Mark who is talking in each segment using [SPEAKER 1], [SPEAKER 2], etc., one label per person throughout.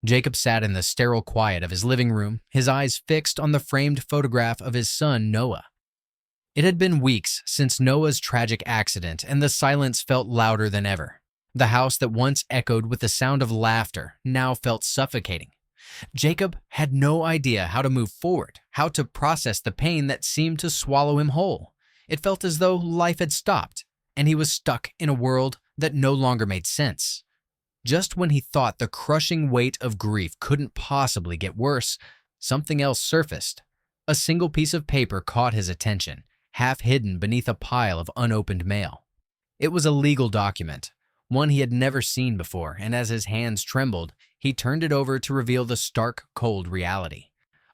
[SPEAKER 1] Jacob sat in the sterile quiet of his living room, his eyes fixed on the framed photograph of his son, Noah. It had been weeks since Noah's tragic accident, and the silence felt louder than ever. The house that once echoed with the sound of laughter now felt suffocating. Jacob had no idea how to move forward, how to process the pain that seemed to swallow him whole. It felt as though life had stopped, and he was stuck in a world that no longer made sense. Just when he thought the crushing weight of grief couldn't possibly get worse, something else surfaced. A single piece of paper caught his attention, half hidden beneath a pile of unopened mail. It was a legal document, one he had never seen before, and as his hands trembled, he turned it over to reveal the stark, cold reality.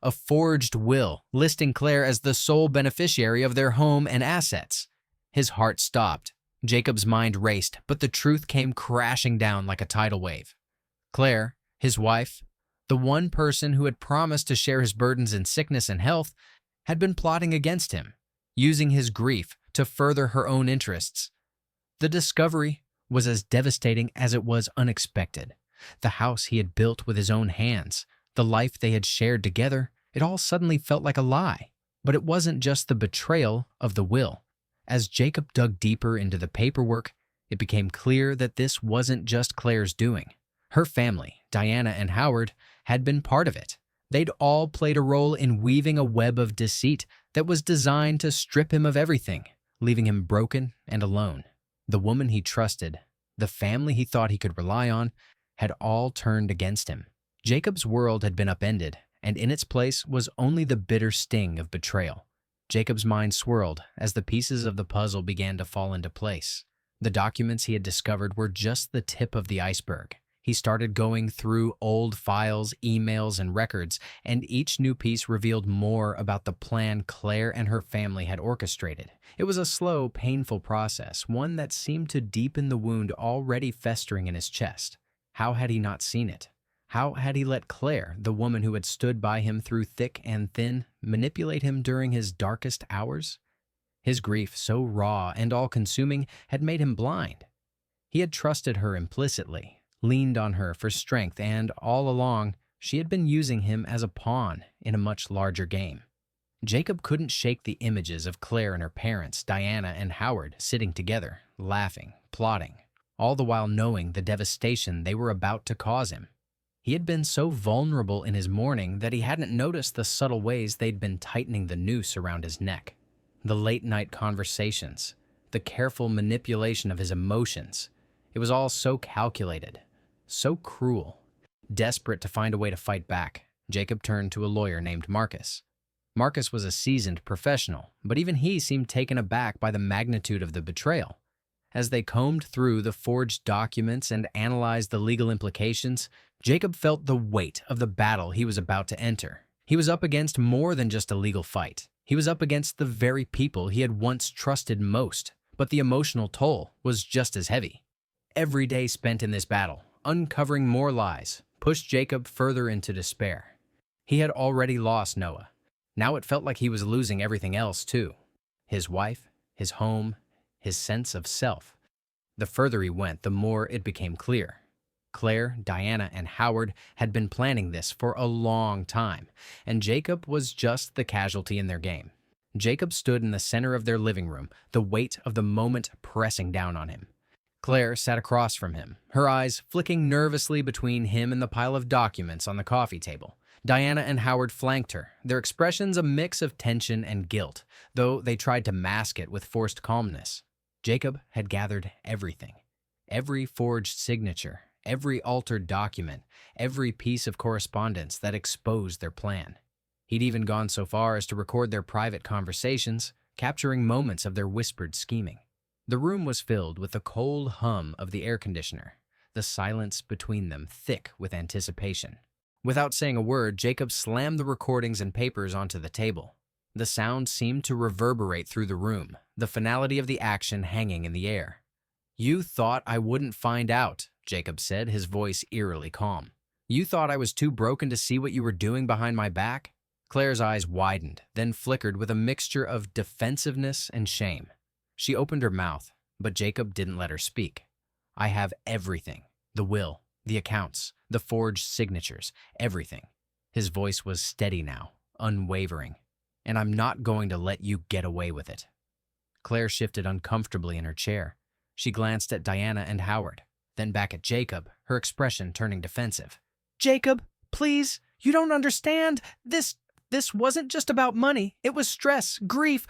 [SPEAKER 1] A forged will listing Claire as the sole beneficiary of their home and assets. His heart stopped. Jacob's mind raced, but the truth came crashing down like a tidal wave. Claire, his wife, the one person who had promised to share his burdens in sickness and health, had been plotting against him, using his grief to further her own interests. The discovery was as devastating as it was unexpected. The house he had built with his own hands, the life they had shared together, it all suddenly felt like a lie. But it wasn't just the betrayal of the will. As Jacob dug deeper into the paperwork, it became clear that this wasn't just Claire's doing. Her family, Diana and Howard, had been part of it. They'd all played a role in weaving a web of deceit that was designed to strip him of everything, leaving him broken and alone. The woman he trusted, the family he thought he could rely on, had all turned against him. Jacob's world had been upended, and in its place was only the bitter sting of betrayal. Jacob's mind swirled as the pieces of the puzzle began to fall into place. The documents he had discovered were just the tip of the iceberg. He started going through old files, emails, and records, and each new piece revealed more about the plan Claire and her family had orchestrated. It was a slow, painful process, one that seemed to deepen the wound already festering in his chest. How had he not seen it? How had he let Claire, the woman who had stood by him through thick and thin, manipulate him during his darkest hours? His grief, so raw and all-consuming, had made him blind. He had trusted her implicitly, leaned on her for strength, and all along, she had been using him as a pawn in a much larger game. Jacob couldn't shake the images of Claire and her parents, Diana and Howard, sitting together, laughing, plotting, all the while knowing the devastation they were about to cause him. He had been so vulnerable in his mourning that he hadn't noticed the subtle ways they'd been tightening the noose around his neck. The late-night conversations, the careful manipulation of his emotions. It was all so calculated, so cruel. Desperate to find a way to fight back, Jacob turned to a lawyer named Marcus. Marcus was a seasoned professional, but even he seemed taken aback by the magnitude of the betrayal. As they combed through the forged documents and analyzed the legal implications, Jacob felt the weight of the battle he was about to enter. He was up against more than just a legal fight. He was up against the very people he had once trusted most, but the emotional toll was just as heavy. Every day spent in this battle, uncovering more lies, pushed Jacob further into despair. He had already lost Noah. Now it felt like he was losing everything else too. His wife, his home, his sense of self. The further he went, the more it became clear. Claire, Diana, and Howard had been planning this for a long time, and Jacob was just the casualty in their game. Jacob stood in the center of their living room, the weight of the moment pressing down on him. Claire sat across from him, her eyes flicking nervously between him and the pile of documents on the coffee table. Diana and Howard flanked her, their expressions a mix of tension and guilt, though they tried to mask it with forced calmness. Jacob had gathered everything. Every forged signature, every altered document, every piece of correspondence that exposed their plan. He'd even gone so far as to record their private conversations, capturing moments of their whispered scheming. The room was filled with the cold hum of the air conditioner, the silence between them thick with anticipation. Without saying a word, Jacob slammed the recordings and papers onto the table. The sound seemed to reverberate through the room, the finality of the action hanging in the air. "You thought I wouldn't find out," Jacob said, his voice eerily calm. "You thought I was too broken to see what you were doing behind my back?" Claire's eyes widened, then flickered with a mixture of defensiveness and shame. She opened her mouth, but Jacob didn't let her speak. "I have everything. The will, the accounts, The forged signatures, everything. His voice was steady now, unwavering. And I'm not going to let you get away with it. Claire shifted uncomfortably in her chair. She glanced at Diana and Howard, then back at Jacob, her expression turning defensive. Jacob, please, you don't understand. This wasn't just about money. It was stress, grief.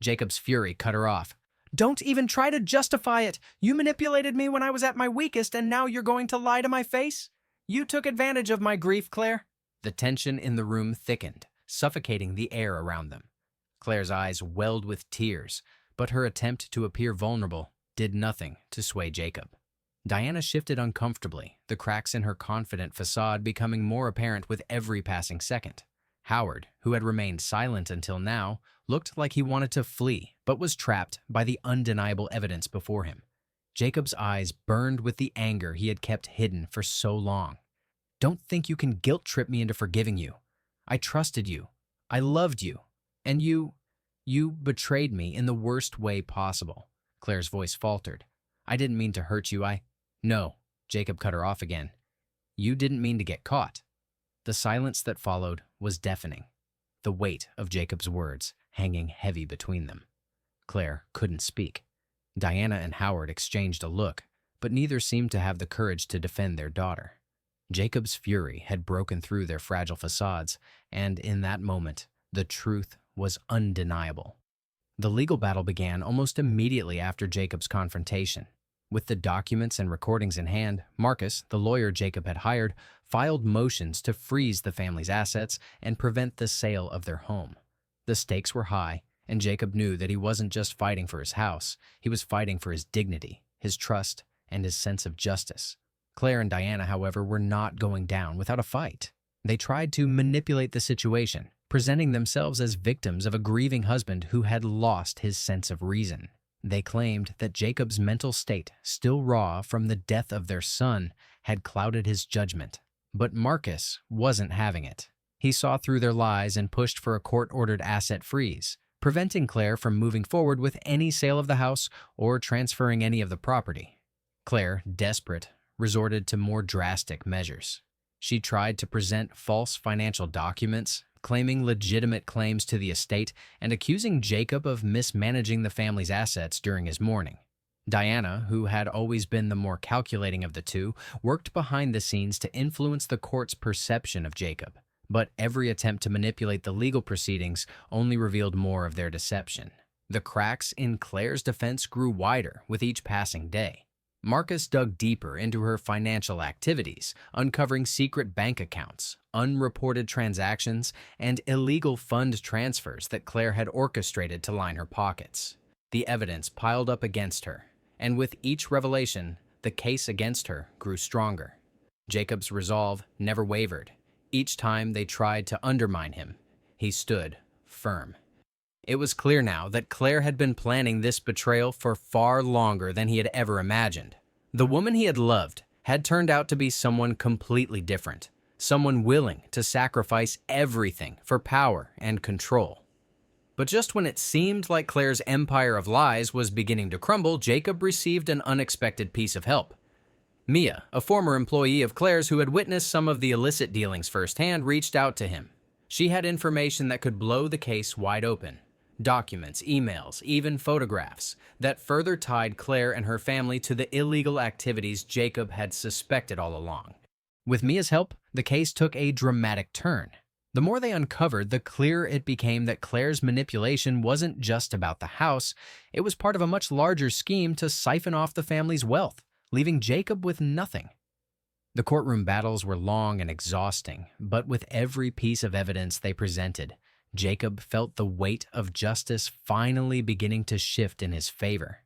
[SPEAKER 1] Jacob's fury cut her off. Don't even try to justify it. You manipulated me when I was at my weakest, and now you're going to lie to my face? You took advantage of my grief, Claire. The tension in the room thickened, suffocating the air around them. Claire's eyes welled with tears, but her attempt to appear vulnerable did nothing to sway Jacob. Diana shifted uncomfortably, the cracks in her confident facade becoming more apparent with every passing second. Howard, who had remained silent until now, looked like he wanted to flee, but was trapped by the undeniable evidence before him. Jacob's eyes burned with the anger he had kept hidden for so long. Don't think you can guilt-trip me into forgiving you. I trusted you. I loved you. And you betrayed me in the worst way possible. Claire's voice faltered. I didn't mean to hurt you. No, Jacob cut her off again. You didn't mean to get caught. The silence that followed was deafening, the weight of Jacob's words hanging heavy between them. Claire couldn't speak. Diana and Howard exchanged a look, but neither seemed to have the courage to defend their daughter. Jacob's fury had broken through their fragile facades, and in that moment, the truth was undeniable. The legal battle began almost immediately after Jacob's confrontation. With the documents and recordings in hand, Marcus, the lawyer Jacob had hired, filed motions to freeze the family's assets and prevent the sale of their home. The stakes were high, and Jacob knew that he wasn't just fighting for his house, he was fighting for his dignity, his trust, and his sense of justice. Claire and Diana, however, were not going down without a fight. They tried to manipulate the situation, presenting themselves as victims of a grieving husband who had lost his sense of reason. They claimed that Jacob's mental state, still raw from the death of their son, had clouded his judgment. But Marcus wasn't having it. He saw through their lies and pushed for a court-ordered asset freeze, preventing Claire from moving forward with any sale of the house or transferring any of the property. Claire, desperate, resorted to more drastic measures. She tried to present false financial documents, claiming legitimate claims to the estate and accusing Jacob of mismanaging the family's assets during his mourning. Diana, who had always been the more calculating of the two, worked behind the scenes to influence the court's perception of Jacob, but every attempt to manipulate the legal proceedings only revealed more of their deception. The cracks in Claire's defense grew wider with each passing day. Marcus dug deeper into her financial activities, uncovering secret bank accounts, unreported transactions, and illegal fund transfers that Claire had orchestrated to line her pockets. The evidence piled up against her, and with each revelation, the case against her grew stronger. Jacob's resolve never wavered. Each time they tried to undermine him, he stood firm. It was clear now that Claire had been planning this betrayal for far longer than he had ever imagined. The woman he had loved had turned out to be someone completely different, someone willing to sacrifice everything for power and control. But just when it seemed like Claire's empire of lies was beginning to crumble, Jacob received an unexpected piece of help. Mia, a former employee of Claire's who had witnessed some of the illicit dealings firsthand, reached out to him. She had information that could blow the case wide open. Documents, emails, even photographs that further tied Claire and her family to the illegal activities Jacob had suspected all along. With Mia's help, the case took a dramatic turn. The more they uncovered, the clearer it became that Claire's manipulation wasn't just about the house, it was part of a much larger scheme to siphon off the family's wealth, leaving Jacob with nothing. The courtroom battles were long and exhausting, but with every piece of evidence they presented, Jacob felt the weight of justice finally beginning to shift in his favor.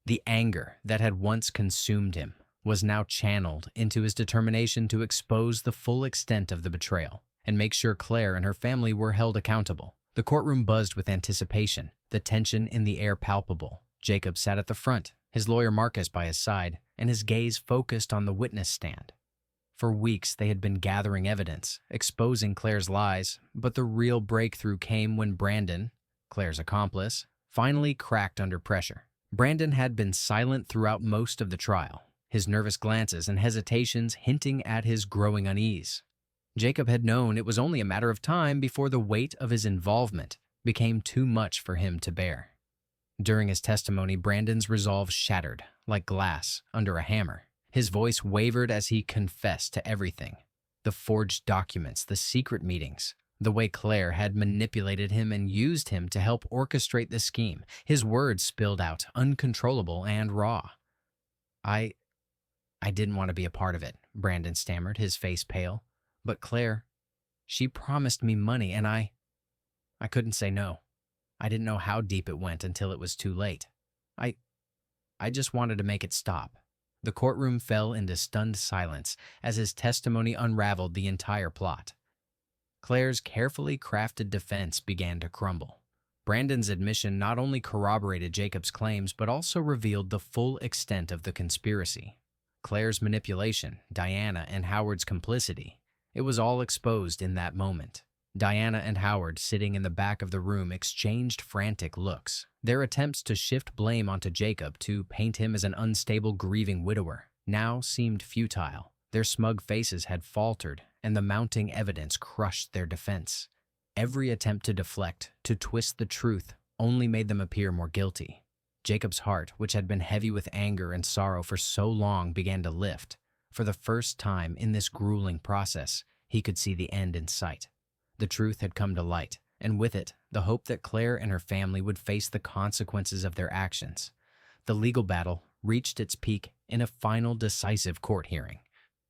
[SPEAKER 1] The anger that had once consumed him was now channeled into his determination to expose the full extent of the betrayal and make sure Claire and her family were held accountable. The courtroom buzzed with anticipation, the tension in the air palpable. Jacob sat at the front, his lawyer Marcus by his side, and his gaze focused on the witness stand. For weeks, they had been gathering evidence, exposing Claire's lies, but the real breakthrough came when Brandon, Claire's accomplice, finally cracked under pressure. Brandon had been silent throughout most of the trial, his nervous glances and hesitations hinting at his growing unease. Jacob had known it was only a matter of time before the weight of his involvement became too much for him to bear. During his testimony, Brandon's resolve shattered like glass under a hammer. His voice wavered as he confessed to everything: the forged documents, the secret meetings, the way Claire had manipulated him and used him to help orchestrate the scheme. His words spilled out, uncontrollable and raw. I didn't want to be a part of it," Brandon stammered, his face pale. "But Claire, she promised me money and I couldn't say no. I didn't know how deep it went until it was too late. I just wanted to make it stop." The courtroom fell into stunned silence as his testimony unraveled the entire plot. Claire's carefully crafted defense began to crumble. Brandon's admission not only corroborated Jacob's claims but also revealed the full extent of the conspiracy. Claire's manipulation, Diana and Howard's complicity. It was all exposed in that moment. Diana and Howard, sitting in the back of the room, exchanged frantic looks. Their attempts to shift blame onto Jacob, to paint him as an unstable, grieving widower, now seemed futile. Their smug faces had faltered, and the mounting evidence crushed their defense. Every attempt to deflect, to twist the truth, only made them appear more guilty. Jacob's heart, which had been heavy with anger and sorrow for so long, began to lift. For the first time in this grueling process, he could see the end in sight. The truth had come to light, and with it, the hope that Claire and her family would face the consequences of their actions. The legal battle reached its peak in a final decisive court hearing.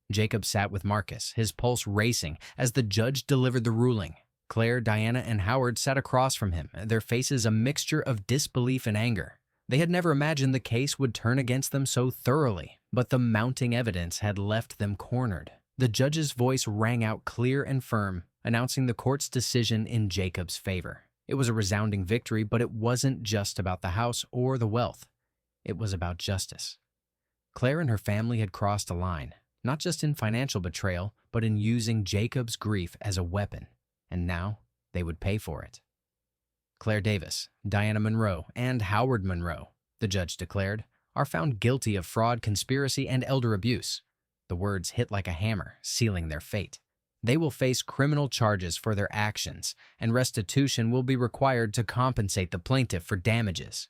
[SPEAKER 1] Jacob sat with Marcus, his pulse racing as the judge delivered the ruling. Claire, Diana, and Howard sat across from him, their faces a mixture of disbelief and anger. They had never imagined the case would turn against them so thoroughly, but the mounting evidence had left them cornered. The judge's voice rang out clear and firm, announcing the court's decision in Jacob's favor. It was a resounding victory, but it wasn't just about the house or the wealth. It was about justice. Claire and her family had crossed a line, not just in financial betrayal, but in using Jacob's grief as a weapon, and now they would pay for it. Claire Davis, Diana Monroe, and Howard Monroe, the judge declared, are found guilty of fraud, conspiracy, and elder abuse. The words hit like a hammer, sealing their fate. They will face criminal charges for their actions, and restitution will be required to compensate the plaintiff for damages.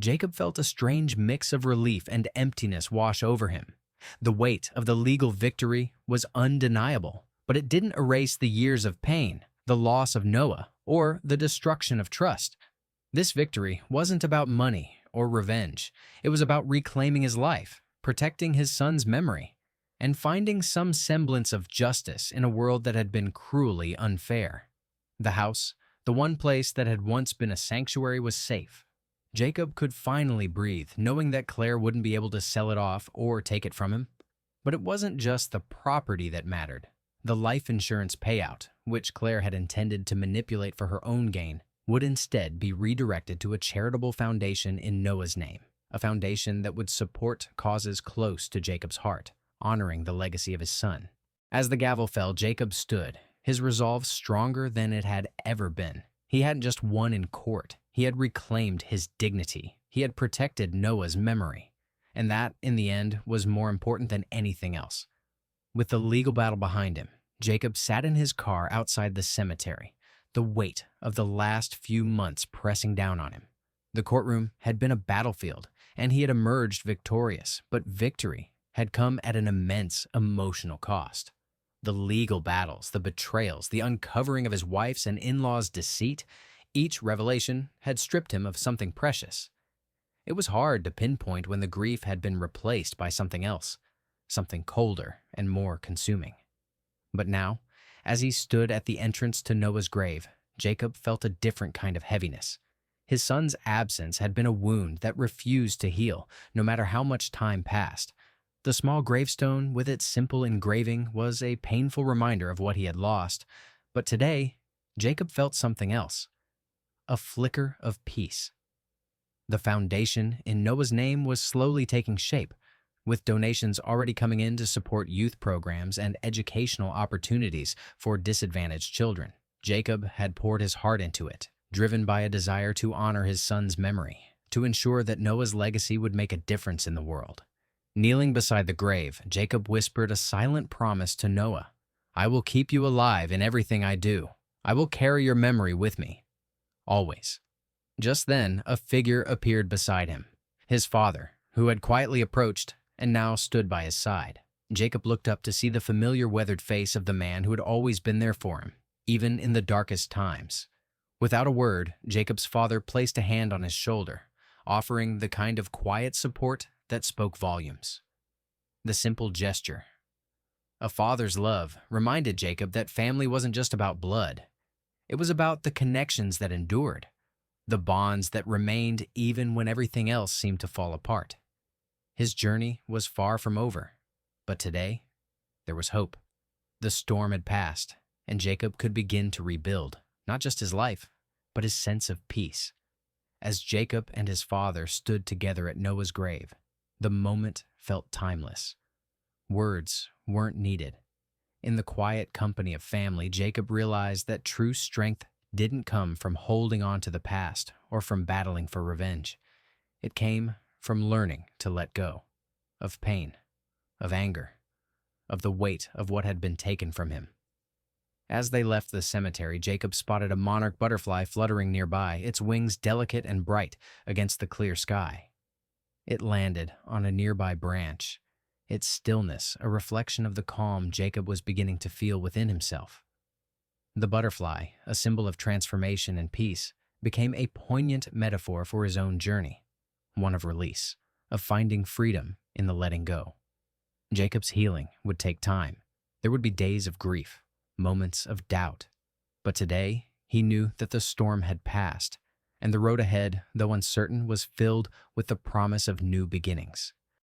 [SPEAKER 1] Jacob felt a strange mix of relief and emptiness wash over him. The weight of the legal victory was undeniable, but it didn't erase the years of pain, the loss of Noah, or the destruction of trust. This victory wasn't about money or revenge. It was about reclaiming his life, protecting his son's memory, and finding some semblance of justice in a world that had been cruelly unfair. The house, the one place that had once been a sanctuary, was safe. Jacob could finally breathe, knowing that Claire wouldn't be able to sell it off or take it from him. But it wasn't just the property that mattered. The life insurance payout, which Claire had intended to manipulate for her own gain, would instead be redirected to a charitable foundation in Noah's name, a foundation that would support causes close to Jacob's heart, honoring the legacy of his son. As the gavel fell, Jacob stood, his resolve stronger than it had ever been. He hadn't just won in court. He had reclaimed his dignity. He had protected Noah's memory. And that, in the end, was more important than anything else. With the legal battle behind him, Jacob sat in his car outside the cemetery, the weight of the last few months pressing down on him. The courtroom had been a battlefield, and he had emerged victorious, but victory had come at an immense emotional cost. The legal battles, the betrayals, the uncovering of his wife's and in-laws' deceit, each revelation had stripped him of something precious. It was hard to pinpoint when the grief had been replaced by something else, something colder and more consuming. But now, as he stood at the entrance to Noah's grave, Jacob felt a different kind of heaviness. His son's absence had been a wound that refused to heal, no matter how much time passed. The small gravestone, with its simple engraving, was a painful reminder of what he had lost. But today, Jacob felt something else. A flicker of peace. The foundation in Noah's name was slowly taking shape, with donations already coming in to support youth programs and educational opportunities for disadvantaged children. Jacob had poured his heart into it, driven by a desire to honor his son's memory, to ensure that Noah's legacy would make a difference in the world. Kneeling beside the grave, Jacob whispered a silent promise to Noah. I will keep you alive in everything I do. I will carry your memory with me. Always. Just then, a figure appeared beside him. His father, who had quietly approached and now stood by his side. Jacob looked up to see the familiar weathered face of the man who had always been there for him, even in the darkest times. Without a word, Jacob's father placed a hand on his shoulder, offering the kind of quiet support that spoke volumes. The simple gesture, a father's love, reminded Jacob that family wasn't just about blood. It was about the connections that endured, the bonds that remained even when everything else seemed to fall apart. His journey was far from over, but today there was hope. The storm had passed, and Jacob could begin to rebuild, not just his life, but his sense of peace. As Jacob and his father stood together at Noah's grave, the moment felt timeless. Words weren't needed. In the quiet company of family, Jacob realized that true strength didn't come from holding on to the past or from battling for revenge. It came from learning to let go of pain, of anger, of the weight of what had been taken from him. As they left the cemetery, Jacob spotted a monarch butterfly fluttering nearby, its wings delicate and bright against the clear sky. It landed on a nearby branch, its stillness a reflection of the calm Jacob was beginning to feel within himself. The butterfly, a symbol of transformation and peace, became a poignant metaphor for his own journey, one of release, of finding freedom in the letting go. Jacob's healing would take time. There would be days of grief, moments of doubt. But today, he knew that the storm had passed, and the road ahead, though uncertain, was filled with the promise of new beginnings.